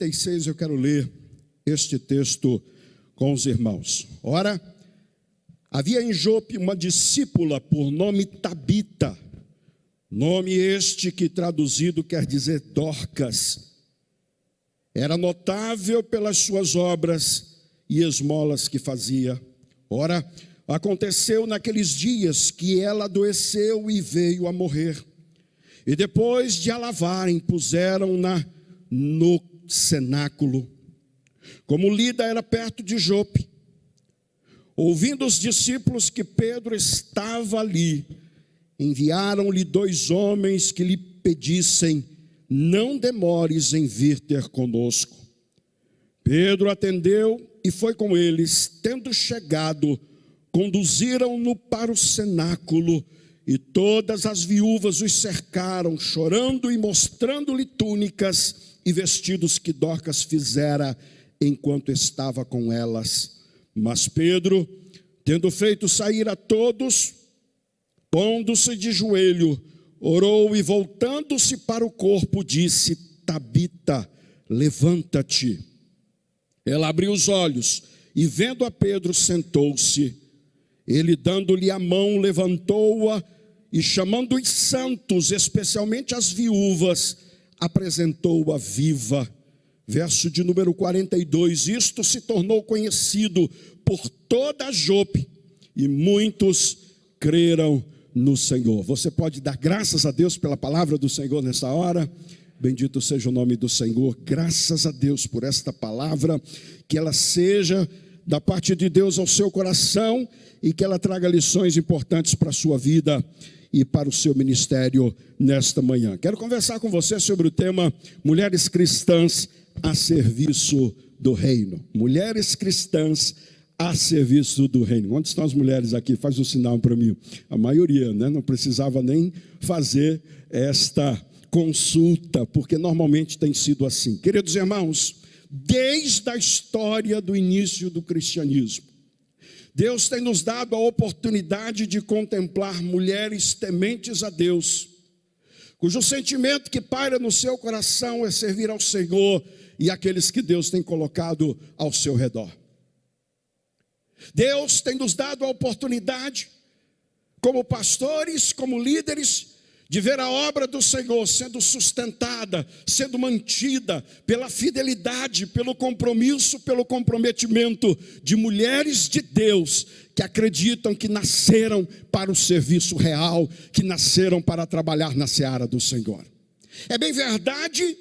36 eu quero ler este texto com os irmãos. Ora, havia em Jope uma discípula por nome Tabita, nome este que traduzido quer dizer Dorcas. Era notável pelas suas obras e esmolas que fazia. Ora, aconteceu naqueles dias que ela adoeceu e veio a morrer. E depois de a lavarem, puseram-na no cenáculo. Como Lida era perto de Jope, ouvindo os discípulos que Pedro estava ali, enviaram-lhe 2 homens que lhe pedissem: não demores em vir ter conosco. Pedro atendeu e foi com eles. Tendo chegado, conduziram-no para o cenáculo, e todas as viúvas os cercaram, chorando e mostrando-lhe túnicas e vestidos que Dorcas fizera enquanto estava com elas. Mas Pedro, tendo feito sair a todos, pondo-se de joelho, orou e voltando-se para o corpo, disse: Tabita, levanta-te. Ela abriu os olhos e, vendo a Pedro, sentou-se. Ele, dando-lhe a mão, levantou-a e, chamando os santos, especialmente as viúvas, apresentou-a viva. Verso de número 42, isto se tornou conhecido por toda a Jope, e muitos creram no Senhor. Você pode dar graças a Deus pela palavra do Senhor nessa hora? Bendito seja o nome do Senhor. Graças a Deus por esta palavra, que ela seja da parte de Deus ao seu coração e que ela traga lições importantes para a sua vida e para o seu ministério nesta manhã. Quero conversar com você sobre o tema Mulheres Cristãs a serviço do reino. Mulheres cristãs a serviço do reino. Onde estão as mulheres aqui? Faz um sinal para mim. A maioria, né? Não precisava nem fazer esta consulta, porque normalmente tem sido assim. Queridos irmãos, desde a história do início do cristianismo, Deus tem nos dado a oportunidade de contemplar mulheres tementes a Deus, cujo sentimento que paira no seu coração é servir ao Senhor e aqueles que Deus tem colocado ao seu redor. Deus tem nos dado a oportunidade, como pastores, como líderes, de ver a obra do Senhor sendo sustentada, sendo mantida pela fidelidade, pelo compromisso, pelo comprometimento de mulheres de Deus que acreditam que nasceram para o serviço real, que nasceram para trabalhar na seara do Senhor. É bem verdade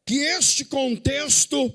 que este contexto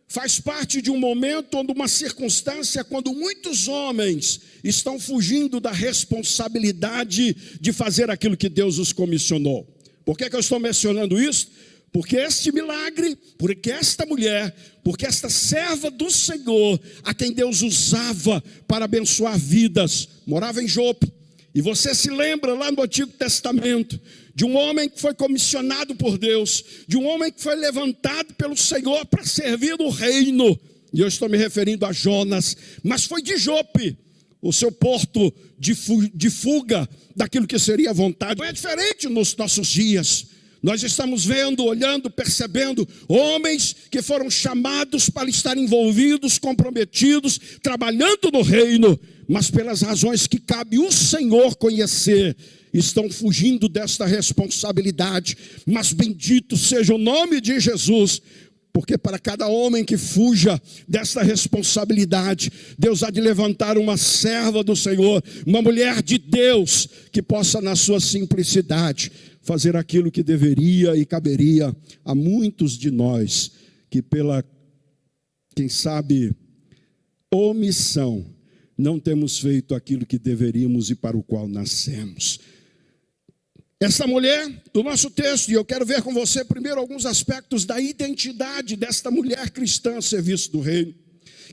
faz parte de um momento, onde uma circunstância, quando muitos homens estão fugindo da responsabilidade de fazer aquilo que Deus os comissionou. Por que eu estou mencionando isso? Porque este milagre, porque esta mulher, porque esta serva do Senhor, a quem Deus usava para abençoar vidas, morava em Jope. E você se lembra lá no Antigo Testamento de um homem que foi comissionado por Deus, de um homem que foi levantado pelo Senhor para servir no reino. E eu estou me referindo a Jonas, mas foi de Jope, o seu porto de fuga daquilo que seria a vontade. Não é diferente nos nossos dias. Nós estamos vendo, olhando, percebendo homens que foram chamados para estar envolvidos, comprometidos, trabalhando no reino, mas pelas razões que cabe o Senhor conhecer, estão fugindo desta responsabilidade. Mas bendito seja o nome de Jesus, porque para cada homem que fuja desta responsabilidade, Deus há de levantar uma serva do Senhor, uma mulher de Deus, que possa na sua simplicidade fazer aquilo que deveria e caberia a muitos de nós, que pela, quem sabe, omissão, não temos feito aquilo que deveríamos e para o qual nascemos. Essa mulher do nosso texto, e eu quero ver com você primeiro alguns aspectos da identidade desta mulher cristã a serviço do reino.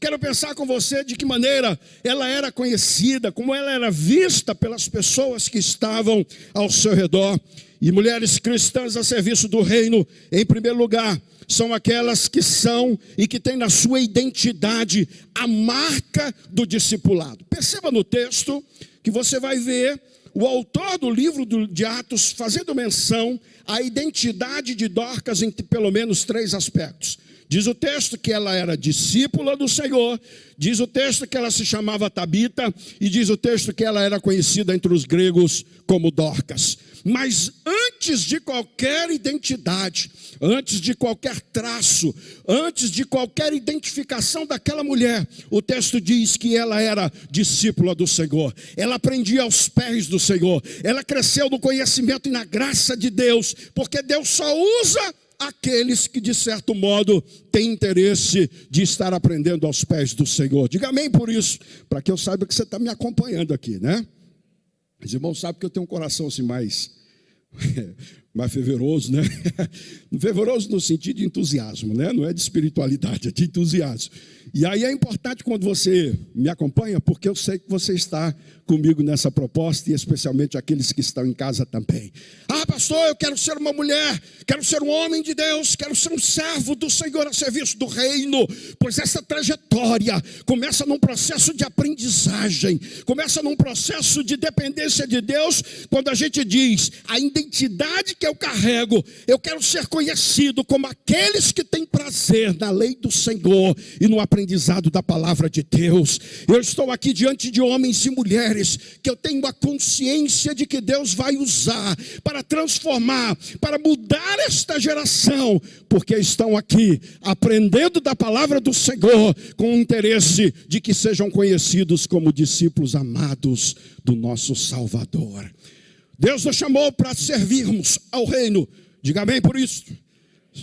Quero pensar com você de que maneira ela era conhecida, como ela era vista pelas pessoas que estavam ao seu redor. E mulheres cristãs a serviço do reino, em primeiro lugar, são aquelas que são e que têm na sua identidade a marca do discipulado. Perceba no texto que você vai ver o autor do livro de Atos fazendo menção a identidade de Dorcas em pelo menos 3 aspectos. Diz o texto que ela era discípula do Senhor, diz o texto que ela se chamava Tabita, e diz o texto que ela era conhecida entre os gregos como Dorcas. Mas antes de qualquer identidade, antes de qualquer traço, antes de qualquer identificação daquela mulher, o texto diz que ela era discípula do Senhor. Ela aprendia aos pés do Senhor. Ela cresceu no conhecimento e na graça de Deus, porque Deus só usa aqueles que de certo modo têm interesse de estar aprendendo aos pés do Senhor. Diga amém por isso, para que eu saiba que você está me acompanhando aqui, né? Os irmãos sabem que eu tenho um coração assim mais fervoroso, né? Fervoroso no sentido de entusiasmo, né? Não é de espiritualidade, é de entusiasmo. E aí é importante quando você me acompanha, porque eu sei que você está comigo nessa proposta, e especialmente aqueles que estão em casa também. Ah, pastor, eu quero ser uma mulher, quero ser um homem de Deus, quero ser um servo do Senhor a serviço do reino. Pois essa trajetória começa num processo de aprendizagem, começa num processo de dependência de Deus, quando a gente diz, a identidade que eu carrego, eu quero ser conhecido como aqueles que têm prazer na lei do Senhor e no aprendizado da palavra de Deus. Eu estou aqui diante de homens e mulheres que eu tenho a consciência de que Deus vai usar para transformar, para mudar esta geração, porque estão aqui aprendendo da palavra do Senhor com o interesse de que sejam conhecidos como discípulos amados do nosso Salvador. Deus nos chamou para servirmos ao reino. Diga amém por isso.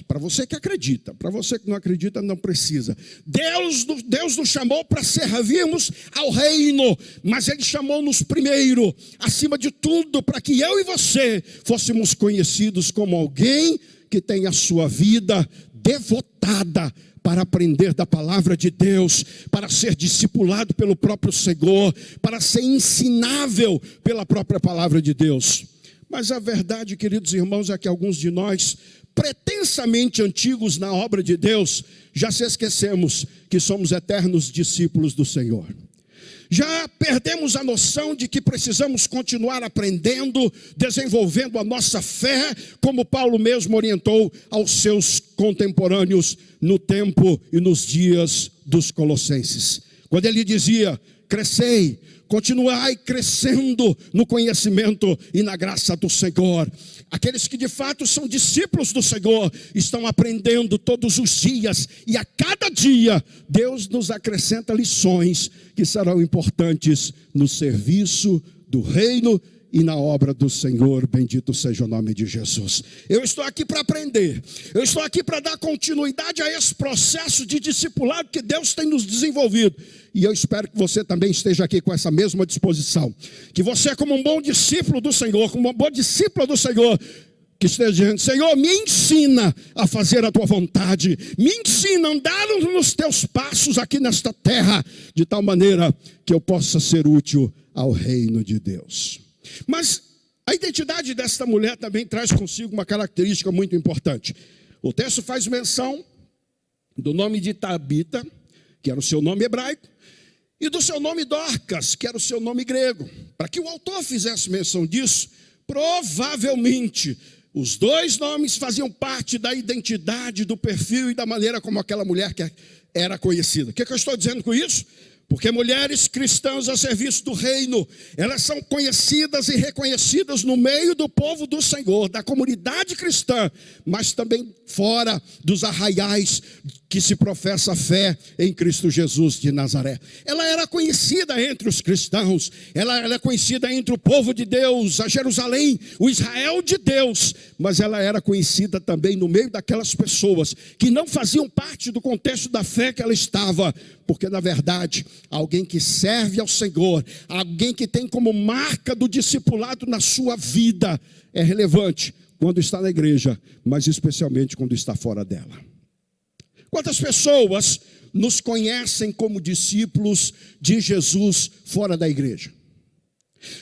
Para você que acredita, para você que não acredita, não precisa. Deus nos chamou para servirmos ao reino, mas Ele chamou-nos primeiro, acima de tudo, para que eu e você fôssemos conhecidos como alguém que tem a sua vida devotada para aprender da palavra de Deus, para ser discipulado pelo próprio Senhor, para ser ensinável pela própria palavra de Deus. Mas a verdade, queridos irmãos, é que alguns de nós, pretensamente antigos na obra de Deus, já se esquecemos que somos eternos discípulos do Senhor. Já perdemos a noção de que precisamos continuar aprendendo, desenvolvendo a nossa fé, como Paulo mesmo orientou aos seus contemporâneos no tempo e nos dias dos Colossenses. Quando ele dizia, crescei, continuai crescendo no conhecimento e na graça do Senhor. Aqueles que de fato são discípulos do Senhor estão aprendendo todos os dias, e a cada dia Deus nos acrescenta lições que serão importantes no serviço do reino e na obra do Senhor. Bendito seja o nome de Jesus. Eu estou aqui para aprender, eu estou aqui para dar continuidade a esse processo de discipulado que Deus tem nos desenvolvido. E eu espero que você também esteja aqui com essa mesma disposição. Que você, como um bom discípulo do Senhor, como uma boa discípula do Senhor, que esteja dizendo, Senhor, me ensina a fazer a tua vontade, me ensina a andar nos teus passos aqui nesta terra, de tal maneira que eu possa ser útil ao reino de Deus. Mas a identidade desta mulher também traz consigo uma característica muito importante. O texto faz menção do nome de Tabita, que era o seu nome hebraico, e do seu nome Dorcas, que era o seu nome grego. Para que o autor fizesse menção disso, provavelmente os dois nomes faziam parte da identidade, do perfil e da maneira como aquela mulher que era conhecida. O que eu estou dizendo com isso? Porque mulheres cristãs a serviço do reino, elas são conhecidas e reconhecidas no meio do povo do Senhor, da comunidade cristã, mas também fora dos arraiais que se professa a fé em Cristo Jesus de Nazaré. Ela era conhecida entre os cristãos, ela era conhecida entre o povo de Deus, a Jerusalém, o Israel de Deus, mas ela era conhecida também no meio daquelas pessoas que não faziam parte do contexto da fé que ela estava, porque na verdade, alguém que serve ao Senhor, alguém que tem como marca do discipulado na sua vida, é relevante quando está na igreja, mas especialmente quando está fora dela. Quantas pessoas nos conhecem como discípulos de Jesus fora da igreja?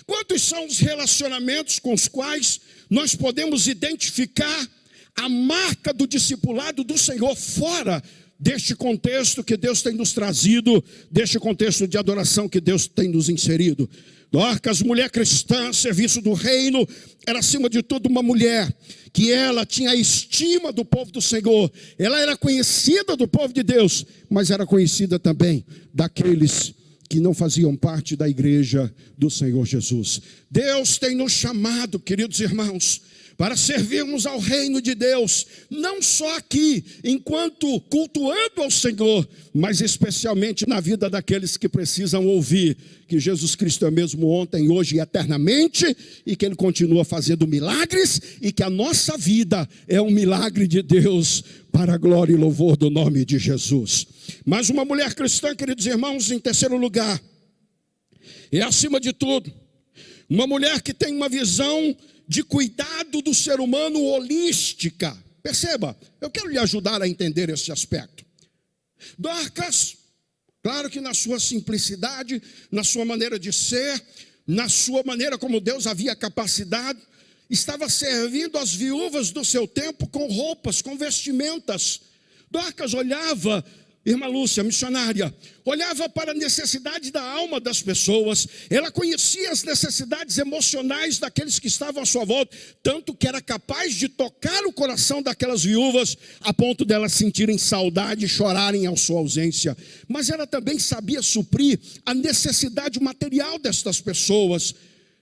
Quantos são os relacionamentos com os quais nós podemos identificar a marca do discipulado do Senhor fora deste contexto que Deus tem nos trazido, deste contexto de adoração que Deus tem nos inserido. Dorcas, mulher cristã, serviço do reino, era acima de tudo uma mulher que ela tinha a estima do povo do Senhor. Ela era conhecida do povo de Deus, mas era conhecida também daqueles que não faziam parte da igreja do Senhor Jesus. Deus tem nos chamado, queridos irmãos, para servirmos ao reino de Deus, não só aqui, enquanto cultuando ao Senhor, mas especialmente na vida daqueles que precisam ouvir que Jesus Cristo é mesmo ontem, hoje e eternamente, e que Ele continua fazendo milagres, e que a nossa vida é um milagre de Deus, para a glória e louvor do nome de Jesus. Mas uma mulher cristã, queridos irmãos, em terceiro lugar, é acima de tudo, uma mulher que tem uma visão de cuidado do ser humano holística. Perceba, eu quero lhe ajudar a entender esse aspecto. Dorcas, claro que na sua simplicidade, na sua maneira de ser, na sua maneira como Deus havia capacitado, estava servindo as viúvas do seu tempo com roupas, com vestimentas. Dorcas olhava, irmã Lúcia, missionária, olhava para a necessidade da alma das pessoas. Ela conhecia as necessidades emocionais daqueles que estavam à sua volta, tanto que era capaz de tocar o coração daquelas viúvas, a ponto delas sentirem saudade e chorarem à sua ausência. Mas ela também sabia suprir a necessidade material destas pessoas.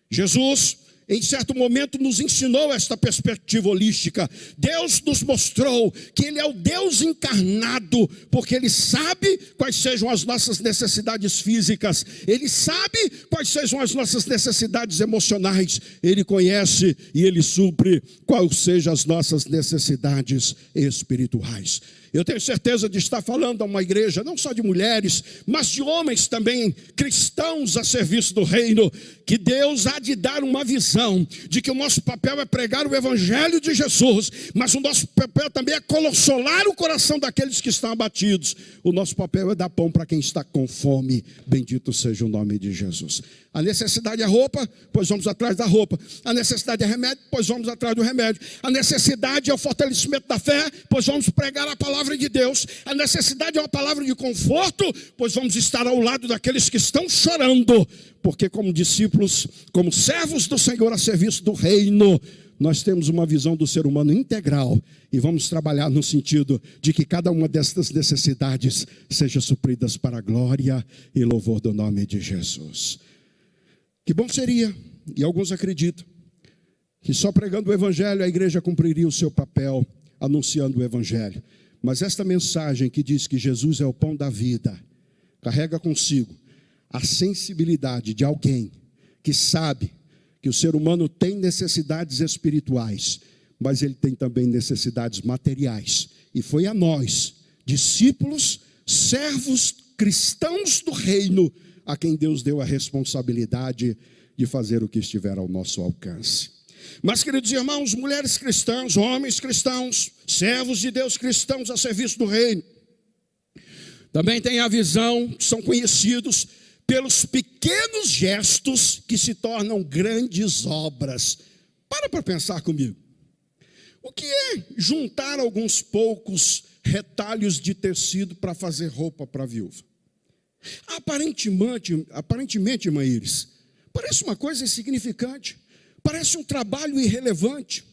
Jesus, em certo momento, nos ensinou esta perspectiva holística. Deus nos mostrou que Ele é o Deus encarnado, porque Ele sabe quais sejam as nossas necessidades físicas, Ele sabe quais sejam as nossas necessidades emocionais, Ele conhece e Ele supre quais sejam as nossas necessidades espirituais. Eu tenho certeza de estar falando a uma igreja, não só de mulheres, mas de homens também, cristãos a serviço do reino, que Deus há de dar uma visão de que o nosso papel é pregar o evangelho de Jesus, mas o nosso papel também é consolar o coração daqueles que estão abatidos. O nosso papel é dar pão para quem está com fome. Bendito seja o nome de Jesus. A necessidade é roupa, pois vamos atrás da roupa. A necessidade é remédio, pois vamos atrás do remédio. A necessidade é o fortalecimento da fé, pois vamos pregar a palavra de Deus. A necessidade é uma palavra de conforto, pois vamos estar ao lado daqueles que estão chorando, porque como discípulos, como servos do Senhor a serviço do reino, nós temos uma visão do ser humano integral e vamos trabalhar no sentido de que cada uma destas necessidades seja supridas para a glória e louvor do nome de Jesus. Que bom seria, e alguns acreditam, que só pregando o evangelho a igreja cumpriria o seu papel anunciando o evangelho. Mas esta mensagem que diz que Jesus é o pão da vida, carrega consigo a sensibilidade de alguém que sabe que o ser humano tem necessidades espirituais, mas ele tem também necessidades materiais. E foi a nós, discípulos, servos cristãos do reino, a quem Deus deu a responsabilidade de fazer o que estiver ao nosso alcance. Mas, queridos irmãos, mulheres cristãs, homens cristãos, servos de Deus cristãos a serviço do reino, também têm a visão, são conhecidos pelos pequenos gestos que se tornam grandes obras. Para pensar comigo. O que é juntar alguns poucos retalhos de tecido para fazer roupa para a viúva? Aparentemente, irmã Iris, parece uma coisa insignificante, parece um trabalho irrelevante.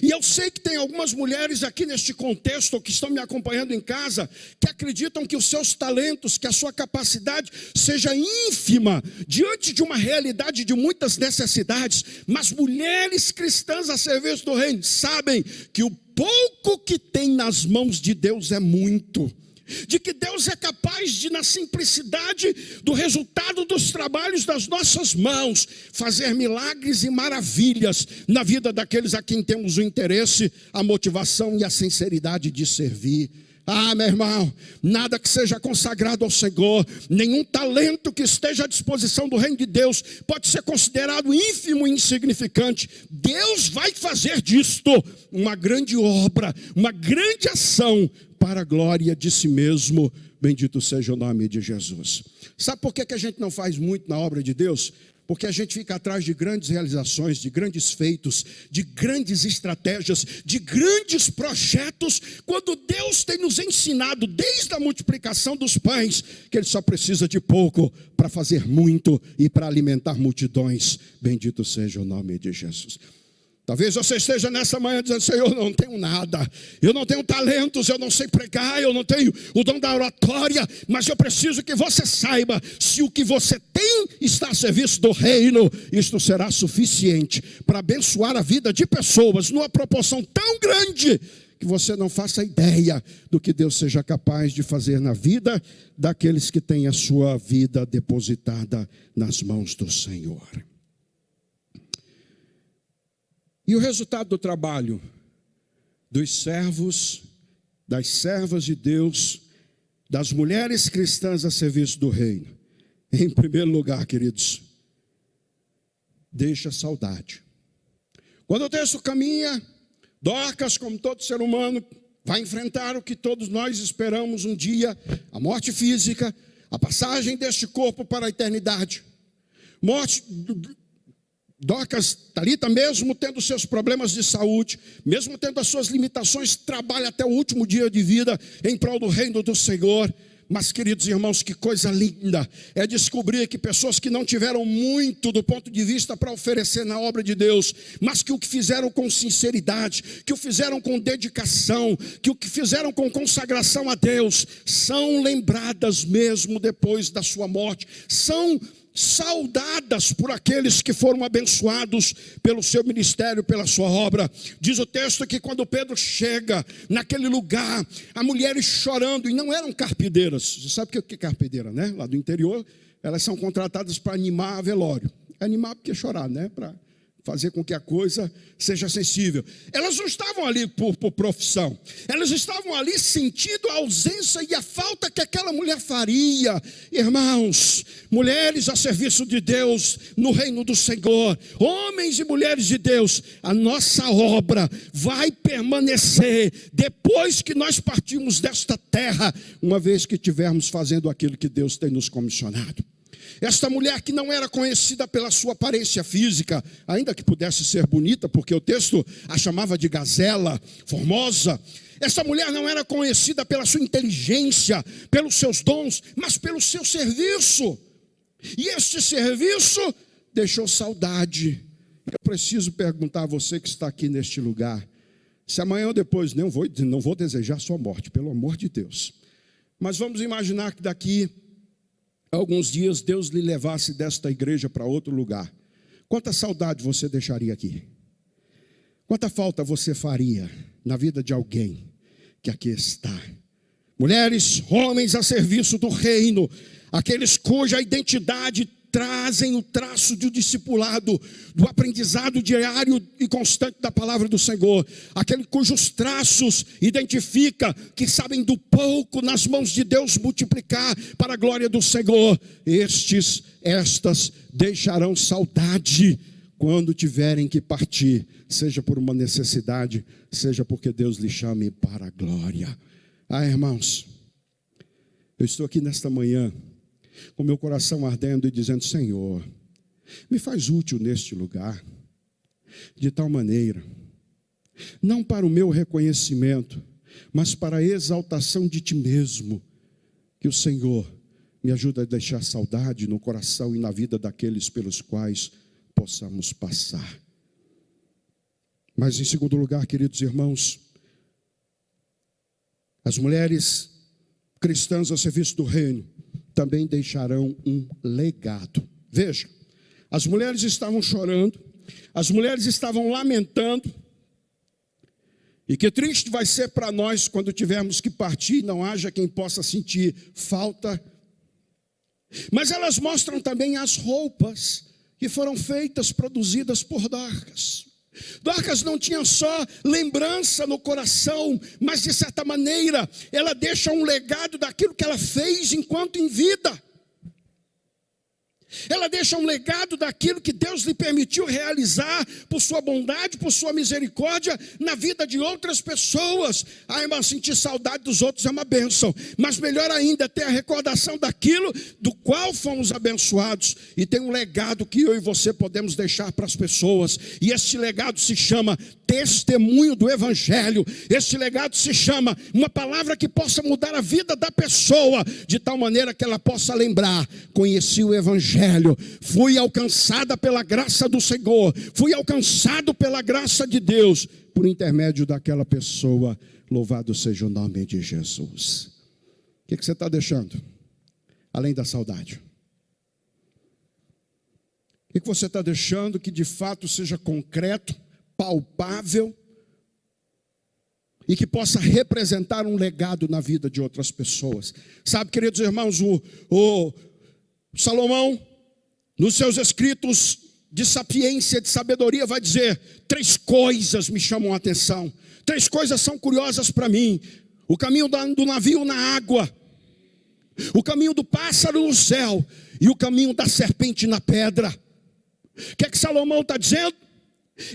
E eu sei que tem algumas mulheres aqui neste contexto, ou que estão me acompanhando em casa, que acreditam que os seus talentos, que a sua capacidade seja ínfima, diante de uma realidade de muitas necessidades. Mas mulheres cristãs a serviço do reino sabem que o pouco que tem nas mãos de Deus é muito. De que Deus é capaz de, na simplicidade do resultado dos trabalhos das nossas mãos, fazer milagres e maravilhas na vida daqueles a quem temos o interesse, a motivação e a sinceridade de servir. Ah, meu irmão, nada que seja consagrado ao Senhor, nenhum talento que esteja à disposição do reino de Deus pode ser considerado ínfimo e insignificante. Deus vai fazer disto uma grande obra, uma grande ação para a glória de si mesmo. Bendito seja o nome de Jesus. Sabe por que a gente não faz muito na obra de Deus? Porque a gente fica atrás de grandes realizações, de grandes feitos, de grandes estratégias, de grandes projetos, quando Deus tem nos ensinado, desde a multiplicação dos pães, que Ele só precisa de pouco para fazer muito e para alimentar multidões. Bendito seja o nome de Jesus. Talvez você esteja nessa manhã dizendo: Senhor, eu não tenho nada, eu não tenho talentos, eu não sei pregar, eu não tenho o dom da oratória, mas eu preciso que você saiba, se o que você tem está a serviço do reino, isto será suficiente para abençoar a vida de pessoas, numa proporção tão grande, que você não faça ideia do que Deus seja capaz de fazer na vida daqueles que têm a sua vida depositada nas mãos do Senhor. E o resultado do trabalho dos servos, das servas de Deus, das mulheres cristãs a serviço do reino? Em primeiro lugar, queridos, deixa saudade. Quando o texto caminha, Dorcas, como todo ser humano, vai enfrentar o que todos nós esperamos um dia: a morte física, a passagem deste corpo para a eternidade. Dorcas, Talita, mesmo tendo seus problemas de saúde, mesmo tendo as suas limitações, trabalha até o último dia de vida em prol do reino do Senhor. Mas, queridos irmãos, que coisa linda é descobrir que pessoas que não tiveram muito do ponto de vista para oferecer na obra de Deus, mas que o que fizeram com sinceridade, que o fizeram com dedicação, que o que fizeram com consagração a Deus, são lembradas mesmo depois da sua morte, são saudadas por aqueles que foram abençoados pelo seu ministério, pela sua obra. Diz o texto que quando Pedro chega naquele lugar, há mulheres chorando, e não eram carpideiras. Você sabe o que é carpideira, né? Lá do interior, elas são contratadas para animar a velório. Animar porque chorar, né? Para fazer com que a coisa seja sensível. Elas não estavam ali por profissão, elas estavam ali sentindo a ausência e a falta que aquela mulher faria. Irmãos, mulheres a serviço de Deus no reino do Senhor, homens e mulheres de Deus, a nossa obra vai permanecer depois que nós partimos desta terra, uma vez que estivermos fazendo aquilo que Deus tem nos comissionado. Esta mulher que não era conhecida pela sua aparência física, ainda que pudesse ser bonita, porque o texto a chamava de gazela, formosa. Esta mulher não era conhecida pela sua inteligência, pelos seus dons, mas pelo seu serviço. E este serviço deixou saudade. Eu preciso perguntar a você que está aqui neste lugar, se amanhã ou depois, não vou desejar sua morte, pelo amor de Deus. Mas vamos imaginar que daqui alguns dias Deus lhe levasse desta igreja para outro lugar. Quanta saudade você deixaria aqui? Quanta falta você faria na vida de alguém que aqui está? Mulheres, homens a serviço do reino, aqueles cuja identidade trazem o traço do discipulado, do aprendizado diário e constante da palavra do Senhor, aquele cujos traços identifica que sabem do pouco nas mãos de Deus multiplicar para a glória do Senhor. Estas deixarão saudade quando tiverem que partir, seja por uma necessidade, seja porque Deus lhe chame para a glória. Irmãos, eu estou aqui nesta manhã com meu coração ardendo e dizendo: Senhor, me faz útil neste lugar, de tal maneira, não para o meu reconhecimento, mas para a exaltação de Ti mesmo, que o Senhor me ajude a deixar saudade no coração e na vida daqueles pelos quais possamos passar. Mas em segundo lugar, queridos irmãos, as mulheres cristãs a serviço do reino também deixarão um legado. Veja, as mulheres estavam chorando, as mulheres estavam lamentando, e que triste vai ser para nós quando tivermos que partir, não haja quem possa sentir falta. Mas elas mostram também as roupas que foram feitas, produzidas por Dorcas. Dorcas não tinha só lembrança no coração, mas de certa maneira ela deixa um legado daquilo que ela fez enquanto em vida. Ela deixa um legado daquilo que Deus lhe permitiu realizar por sua bondade, por sua misericórdia na vida de outras pessoas. Ah, irmão, sentir saudade dos outros é uma bênção, mas melhor ainda é ter a recordação daquilo do qual fomos abençoados. E tem um legado que eu e você podemos deixar para as pessoas, e esse legado se chama testemunho do Evangelho. Esse legado se chama uma palavra que possa mudar a vida da pessoa, de tal maneira que ela possa lembrar: conheci o Evangelho, fui alcançada pela graça do Senhor, fui alcançado pela graça de Deus, por intermédio daquela pessoa. Louvado seja o nome de Jesus. O que você está deixando? Além da saudade, o que você está deixando que de fato seja concreto, palpável, e que possa representar um legado na vida de outras pessoas? Sabe, queridos irmãos, o Salomão, nos seus escritos de sapiência, de sabedoria, vai dizer: 3 coisas me chamam a atenção, 3 coisas são curiosas para mim: o caminho do navio na água, o caminho do pássaro no céu e o caminho da serpente na pedra. O que é que Salomão está dizendo?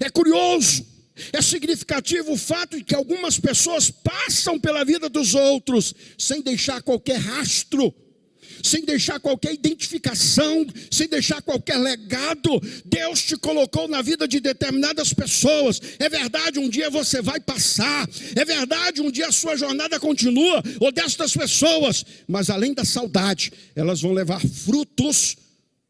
É curioso, é significativo o fato de que algumas pessoas passam pela vida dos outros sem deixar qualquer rastro, sem deixar qualquer identificação, sem deixar qualquer legado. Deus te colocou na vida de determinadas pessoas. É verdade, um dia você vai passar. É verdade, um dia a sua jornada continua, ou destas pessoas. Mas além da saudade, elas vão levar frutos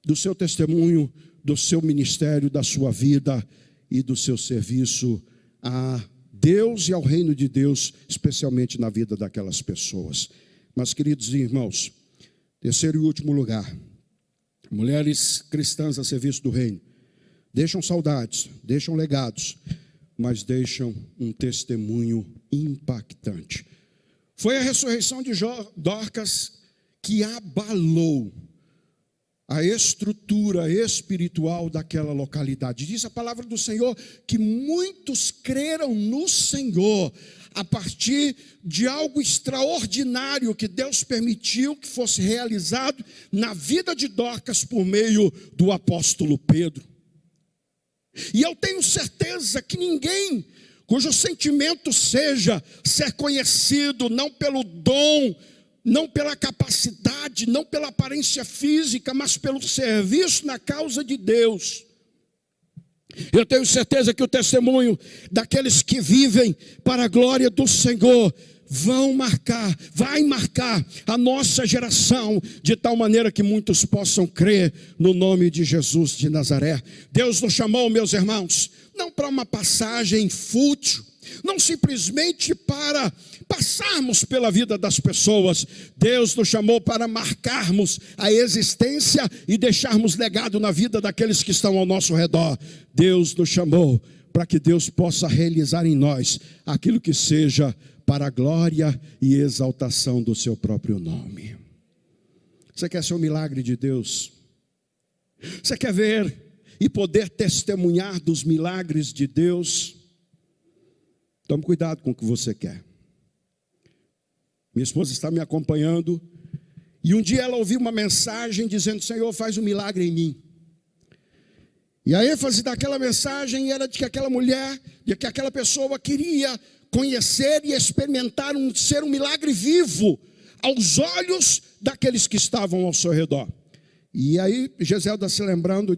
do seu testemunho, do seu ministério, da sua vida e do seu serviço a Deus e ao reino de Deus, especialmente na vida daquelas pessoas. Mas, queridos irmãos, terceiro e último lugar, mulheres cristãs a serviço do reino deixam saudades, deixam legados, mas deixam um testemunho impactante. Foi a ressurreição de Dorcas que abalou a estrutura espiritual daquela localidade. Diz a palavra do Senhor que muitos creram no Senhor a partir de algo extraordinário que Deus permitiu que fosse realizado na vida de Dorcas por meio do apóstolo Pedro. E eu tenho certeza que ninguém cujo sentimento seja ser conhecido não pelo dom, não pela capacidade, não pela aparência física, mas pelo serviço na causa de Deus. Eu tenho certeza que o testemunho daqueles que vivem para a glória do Senhor vai marcar a nossa geração, de tal maneira que muitos possam crer no nome de Jesus de Nazaré. Deus nos chamou, meus irmãos, não para uma passagem fútil, não simplesmente para passarmos pela vida das pessoas. Deus nos chamou para marcarmos a existência e deixarmos legado na vida daqueles que estão ao nosso redor. Deus nos chamou para que Deus possa realizar em nós aquilo que seja para a glória e exaltação do seu próprio nome. Você quer ser um milagre de Deus? Você quer ver e poder testemunhar dos milagres de Deus? Tome cuidado com o que você quer. Minha esposa está me acompanhando, e um dia ela ouviu uma mensagem dizendo: Senhor, faz um milagre em mim. E a ênfase daquela mensagem era de que aquela mulher, de que aquela pessoa queria conhecer e experimentar ser um milagre vivo aos olhos daqueles que estavam ao seu redor. E aí Geselda, se lembrando,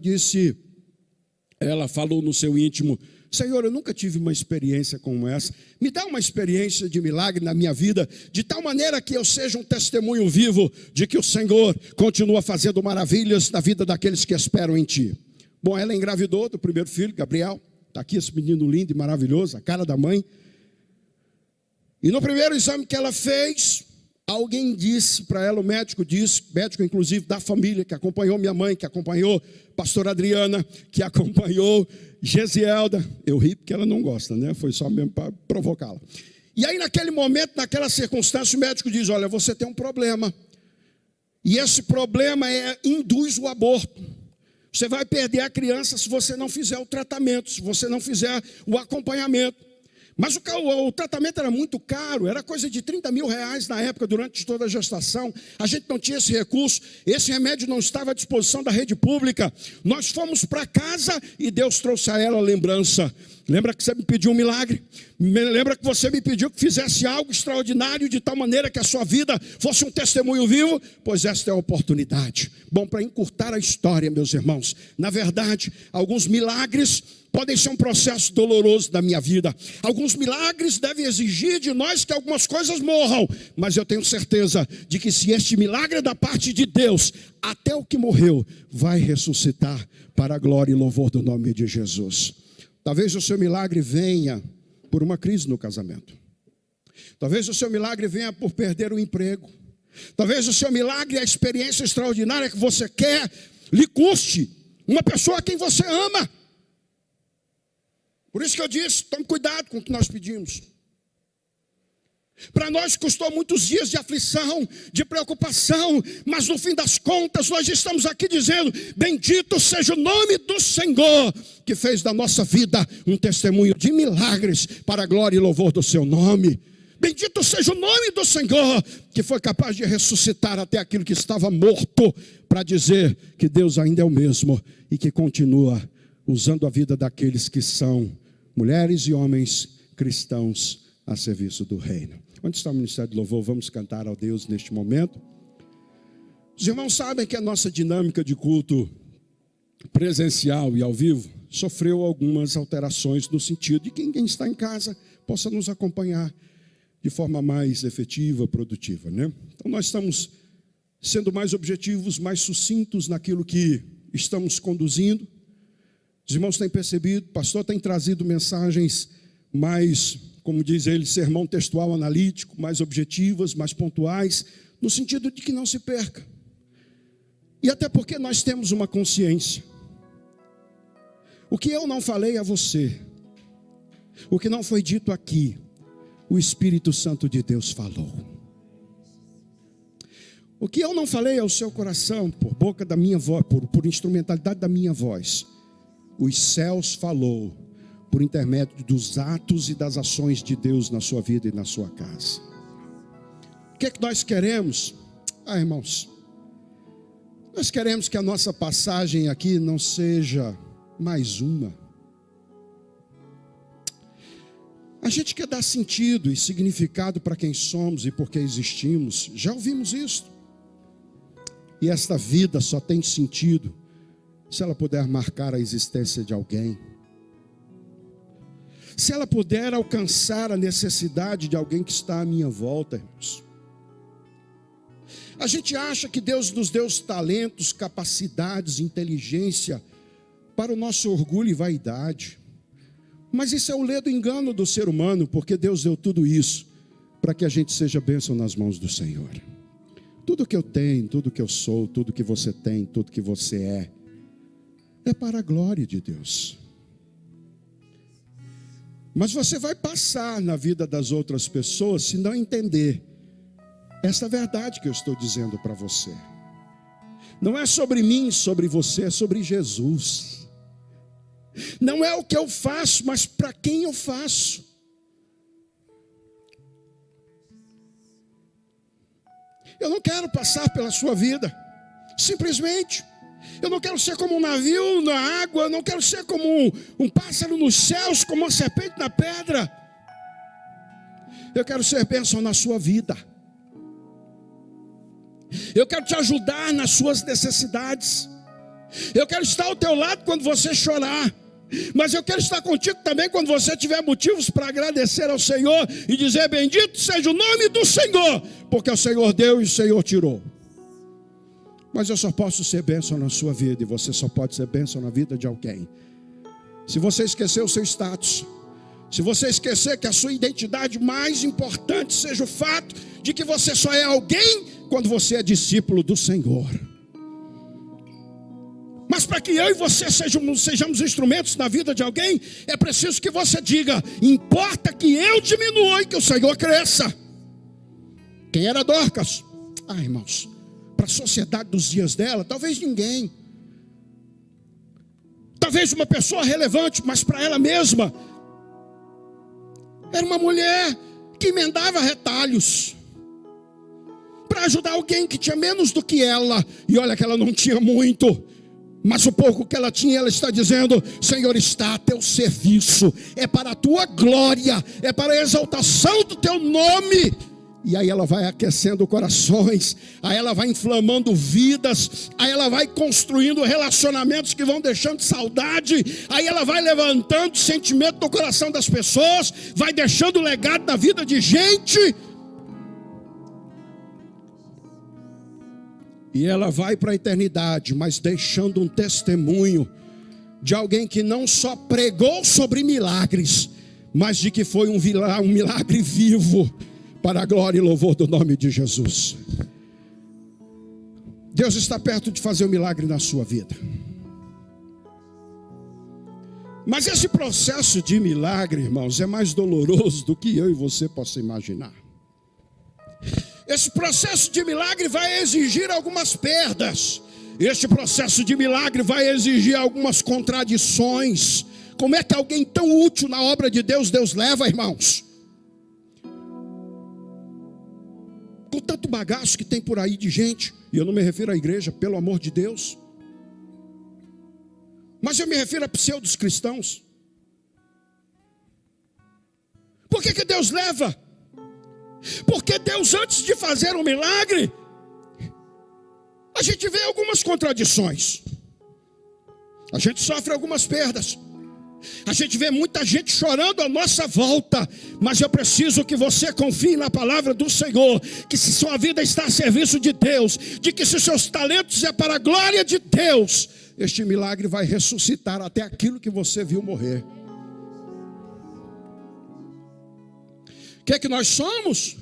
ela falou no seu íntimo: Senhor, eu nunca tive uma experiência como essa. Me dá uma experiência de milagre na minha vida, de tal maneira que eu seja um testemunho vivo de que o Senhor continua fazendo maravilhas na vida daqueles que esperam em Ti. Bom, ela engravidou do primeiro filho, Gabriel. Está aqui esse menino lindo e maravilhoso, a cara da mãe. E no primeiro exame que ela fez, alguém disse para ela, o médico inclusive da família, que acompanhou minha mãe, que acompanhou pastora Adriana, que acompanhou Gesielda. Eu ri porque ela não gosta, né? Foi só mesmo para provocá-la. E aí naquele momento, naquela circunstância, o médico diz: olha, você tem um problema. E esse problema induz o aborto. Você vai perder a criança se você não fizer o tratamento, se você não fizer o acompanhamento. Mas o tratamento era muito caro, era coisa de 30 mil reais na época, durante toda a gestação. A gente não tinha esse recurso, esse remédio não estava à disposição da rede pública. Nós fomos para casa e Deus trouxe a ela a lembrança. Lembra que você me pediu um milagre? Lembra que você me pediu que fizesse algo extraordinário, de tal maneira que a sua vida fosse um testemunho vivo? Pois esta é a oportunidade. Bom, para encurtar a história, meus irmãos, na verdade, alguns milagres podem ser um processo doloroso da minha vida. Alguns milagres devem exigir de nós que algumas coisas morram. Mas eu tenho certeza de que se este milagre é da parte de Deus, até o que morreu vai ressuscitar para a glória e louvor do nome de Jesus. Talvez o seu milagre venha por uma crise no casamento. Talvez o seu milagre venha por perder o emprego. Talvez o seu milagre, a experiência extraordinária que você quer, lhe custe uma pessoa a quem você ama. Por isso que eu disse, tome cuidado com o que nós pedimos. Para nós custou muitos dias de aflição, de preocupação, mas no fim das contas nós estamos aqui dizendo: bendito seja o nome do Senhor, que fez da nossa vida um testemunho de milagres para a glória e louvor do seu nome. Bendito seja o nome do Senhor, que foi capaz de ressuscitar até aquilo que estava morto, para dizer que Deus ainda é o mesmo e que continua usando a vida daqueles que são mulheres e homens cristãos a serviço do reino. Onde está o Ministério de Louvor? Vamos cantar ao Deus neste momento. Os irmãos sabem que a nossa dinâmica de culto presencial e ao vivo sofreu algumas alterações, no sentido de que quem está em casa possa nos acompanhar de forma mais efetiva, produtiva, né? Então nós estamos sendo mais objetivos, mais sucintos naquilo que estamos conduzindo. Os irmãos têm percebido, o pastor tem trazido mensagens mais, como diz ele, sermão textual analítico, mais objetivas, mais pontuais, no sentido de que não se perca. E até porque nós temos uma consciência. O que eu não falei a você, o que não foi dito aqui, o Espírito Santo de Deus falou. O que eu não falei ao seu coração, por boca da minha voz, por instrumentalidade da minha voz, os céus falou, por intermédio dos atos e das ações de Deus na sua vida e na sua casa. O que é que nós queremos? Irmãos, nós queremos que a nossa passagem aqui não seja mais uma. A gente quer dar sentido e significado para quem somos e por que existimos. Já ouvimos isso. E esta vida só tem sentido se ela puder marcar a existência de alguém. Se ela puder alcançar a necessidade de alguém que está à minha volta, irmãos. A gente acha que Deus nos deu os talentos, capacidades, inteligência para o nosso orgulho e vaidade. Mas isso é o ledo engano do ser humano, porque Deus deu tudo isso para que a gente seja bênção nas mãos do Senhor. Tudo que eu tenho, tudo que eu sou, tudo que você tem, tudo que você é para a glória de Deus. Mas você vai passar na vida das outras pessoas se não entender essa verdade que eu estou dizendo para você. Não é sobre mim, sobre você, é sobre Jesus. Não é o que eu faço, mas para quem eu faço. Eu não quero passar pela sua vida, simplesmente. Eu não quero ser como um navio na água, eu não quero ser como um pássaro nos céus, como uma serpente na pedra. Eu quero ser bênção na sua vida. Eu quero te ajudar nas suas necessidades. Eu quero estar ao teu lado quando você chorar. Mas eu quero estar contigo também quando você tiver motivos para agradecer ao Senhor e dizer: bendito seja o nome do Senhor, porque o Senhor deu e o Senhor tirou. Mas eu só posso ser bênção na sua vida, e você só pode ser bênção na vida de alguém se você esquecer o seu status, se você esquecer que a sua identidade mais importante seja o fato de que você só é alguém quando você é discípulo do Senhor. Mas para que eu e você sejamos instrumentos na vida de alguém, é preciso que você diga: importa que eu diminua e que o Senhor cresça. Quem era Dorcas? Irmãos, para a sociedade dos dias dela, talvez ninguém. Talvez uma pessoa relevante, mas para ela mesma, Era uma mulher que emendava retalhos para ajudar alguém que tinha menos do que ela. E olha que ela não tinha muito, mas o pouco que ela tinha, ela está dizendo: Senhor, está a teu serviço, é para a tua glória, é para a exaltação do teu nome. E aí ela vai aquecendo corações, aí ela vai inflamando vidas, aí ela vai construindo relacionamentos que vão deixando saudade, aí ela vai levantando sentimento no coração das pessoas, vai deixando legado na vida de gente. E ela vai para a eternidade, mas deixando um testemunho de alguém que não só pregou sobre milagres, mas de que foi um milagre vivo, para a glória e louvor do nome de Jesus. Deus está perto de fazer um milagre na sua vida. Mas esse processo de milagre, irmãos, é mais doloroso do que eu e você possa imaginar. Esse processo de milagre vai exigir algumas perdas. Este processo de milagre vai exigir algumas contradições. Como é que alguém tão útil na obra de Deus, Deus leva, irmãos? Com tanto bagaço que tem por aí de gente, e eu não me refiro à igreja, pelo amor de Deus, mas eu me refiro a pseudos cristãos. Por que Deus leva? Porque Deus, antes de fazer um milagre, a gente vê algumas contradições, a gente sofre algumas perdas, a gente vê muita gente chorando à nossa volta. Mas eu preciso que você confie na palavra do Senhor, que se sua vida está a serviço de Deus, de que se seus talentos é para a glória de Deus, este milagre vai ressuscitar até aquilo que você viu morrer. O que é que nós somos?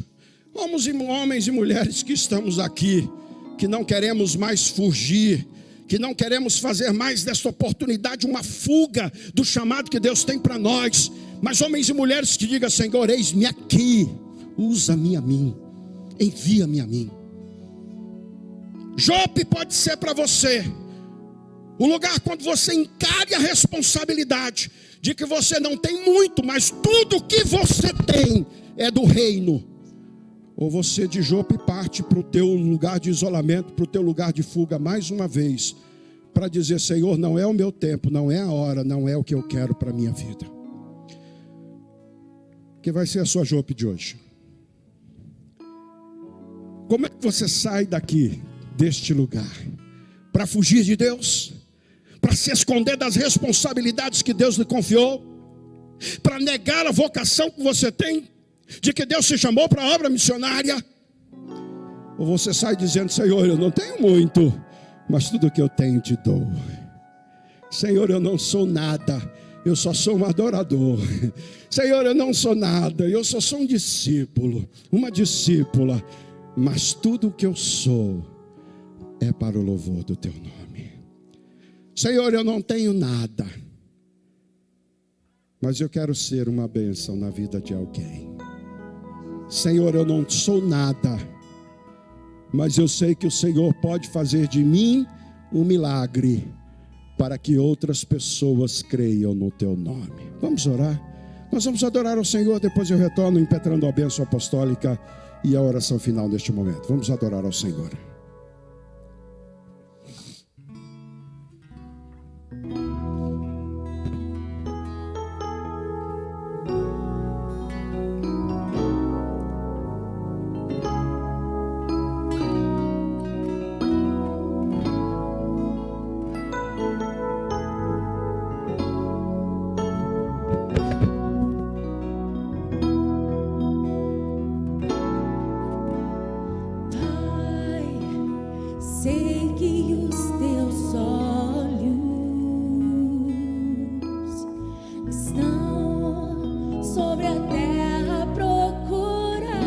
Somos homens e mulheres que estamos aqui, que não queremos mais fugir, que não queremos fazer mais desta oportunidade uma fuga do chamado que Deus tem para nós, mas homens e mulheres que digam: Senhor, eis-me aqui, usa-me a mim, envia-me a mim. Jope pode ser para você o lugar quando você encare a responsabilidade de que você não tem muito, mas tudo que você tem é do reino. Ou você de Jope parte para o teu lugar de isolamento, para o teu lugar de fuga mais uma vez, para dizer: Senhor, não é o meu tempo, não é a hora, não é o que eu quero para a minha vida. Que vai ser a sua Jope de hoje? Como é que você sai daqui, deste lugar? Para fugir de Deus? Para se esconder das responsabilidades que Deus lhe confiou? Para negar a vocação que você tem, de que Deus se chamou para a obra missionária? Ou você sai dizendo: Senhor, eu não tenho muito, mas tudo que eu tenho te dou. Senhor, eu não sou nada, eu só sou um adorador. Senhor, eu não sou nada, eu só sou um discípulo, uma discípula, mas tudo que eu sou é para o louvor do teu nome. Senhor, eu não tenho nada, mas eu quero ser uma bênção na vida de alguém. Senhor, eu não sou nada, mas eu sei que o Senhor pode fazer de mim um milagre, para que outras pessoas creiam no teu nome. Vamos orar? Nós vamos adorar ao Senhor, depois eu retorno impetrando a bênção apostólica e a oração final neste momento. Vamos adorar ao Senhor. Sei que os teus olhos estão sobre a terra a procurar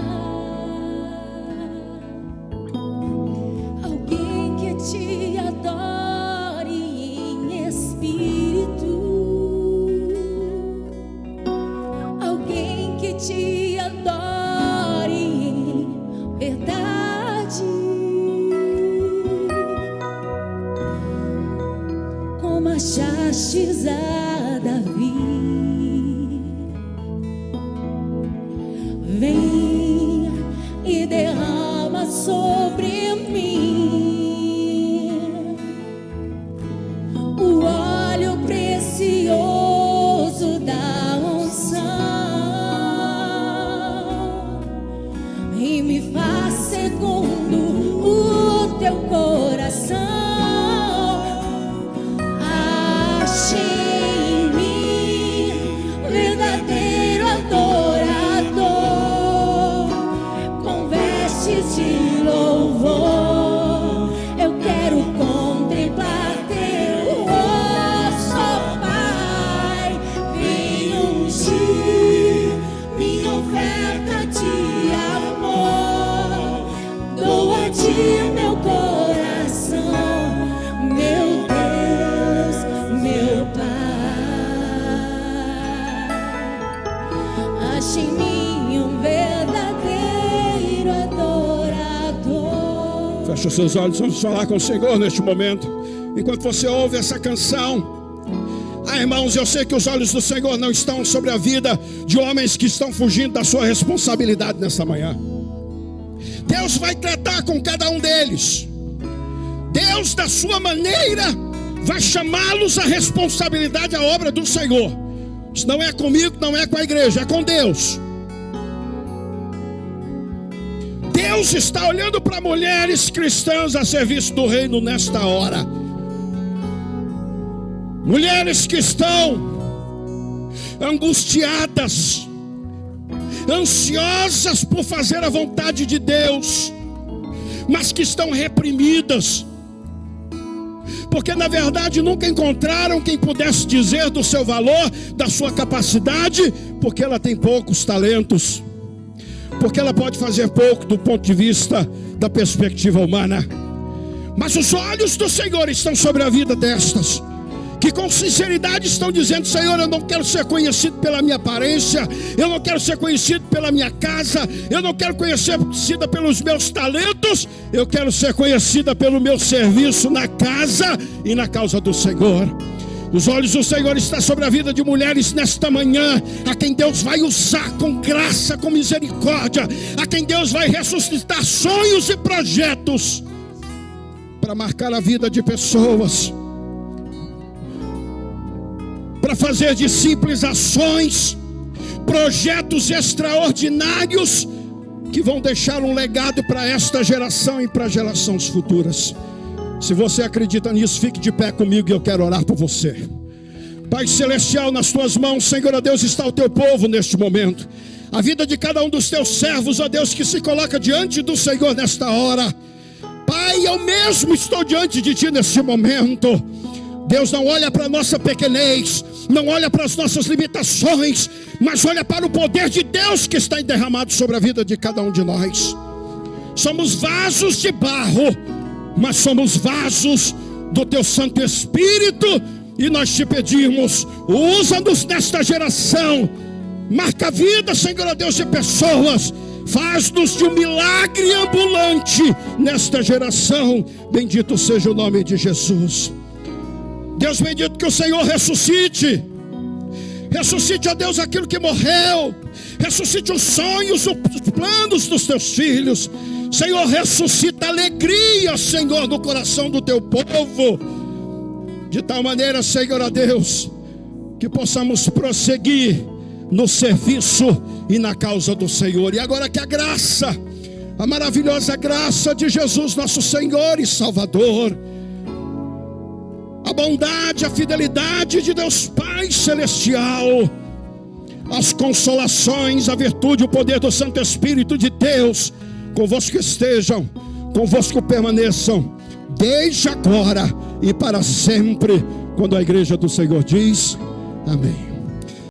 alguém que te adore em espírito, alguém que te adore em verdade. Achastes a Davi, sobre mim o óleo precioso da unção e me faz segundo o teu coração. Ache em mim verdadeiro adorador, com vestes de louvor. Eu quero contemplar teu rosto, ó Pai. Vem ungir minha oferta de amor. Dou a ti meu coração, meu Deus, meu Pai. Ache em mim um verdadeiro adorador. Feche os seus olhos, vamos falar com o Senhor neste momento. Enquanto você ouve essa canção, irmãos, eu sei que os olhos do Senhor não estão sobre a vida de homens que estão fugindo da sua responsabilidade nessa manhã. Deus vai tratar com cada um deles. Deus, da sua maneira, vai chamá-los à responsabilidade, à obra do Senhor. Isso não é comigo, não é com a igreja, é com Deus. Deus está olhando para mulheres cristãs a serviço do reino nesta hora. Mulheres que estão angustiadas, ansiosas por fazer a vontade de Deus, mas que estão reprimidas, porque na verdade nunca encontraram quem pudesse dizer do seu valor, da sua capacidade, porque ela tem poucos talentos, porque ela pode fazer pouco do ponto de vista da perspectiva humana. Mas os olhos do Senhor estão sobre a vida destas, que com sinceridade estão dizendo: Senhor, eu não quero ser conhecido pela minha aparência, eu não quero ser conhecido pela minha casa, eu não quero ser conhecida pelos meus talentos, eu quero ser conhecida pelo meu serviço na casa e na causa do Senhor. Os olhos do Senhor estão sobre a vida de mulheres nesta manhã, a quem Deus vai usar com graça, com misericórdia, a quem Deus vai ressuscitar sonhos e projetos para marcar a vida de pessoas, para fazer de simples ações, projetos extraordinários que vão deixar um legado para esta geração e para gerações futuras. Se você acredita nisso, fique de pé comigo e eu quero orar por você. Pai celestial, nas tuas mãos, Senhor, ó Deus, está o teu povo neste momento. A vida de cada um dos teus servos, ó Deus, que se coloca diante do Senhor nesta hora. Pai, eu mesmo estou diante de ti neste momento. Deus, não olha para a nossa pequenez, não olha para as nossas limitações, mas olha para o poder de Deus que está derramado sobre a vida de cada um de nós. Somos vasos de barro, mas somos vasos do teu Santo Espírito, e nós te pedimos: usa-nos nesta geração, marca a vida, Senhor Deus, de pessoas, faz-nos de um milagre ambulante nesta geração. Bendito seja o nome de Jesus. Deus bendito, que o Senhor ressuscite, ó Deus, aquilo que morreu, ressuscite os sonhos, os planos dos teus filhos. Senhor, ressuscita a alegria, Senhor, no coração do teu povo, de tal maneira, Senhor, ó Deus, que possamos prosseguir no serviço e na causa do Senhor. E agora que a graça, a maravilhosa graça de Jesus, nosso Senhor e Salvador, a bondade, a fidelidade de Deus Pai Celestial, as consolações, a virtude, o poder do Santo Espírito de Deus, convosco estejam, convosco permaneçam, desde agora e para sempre. Quando a igreja do Senhor diz amém.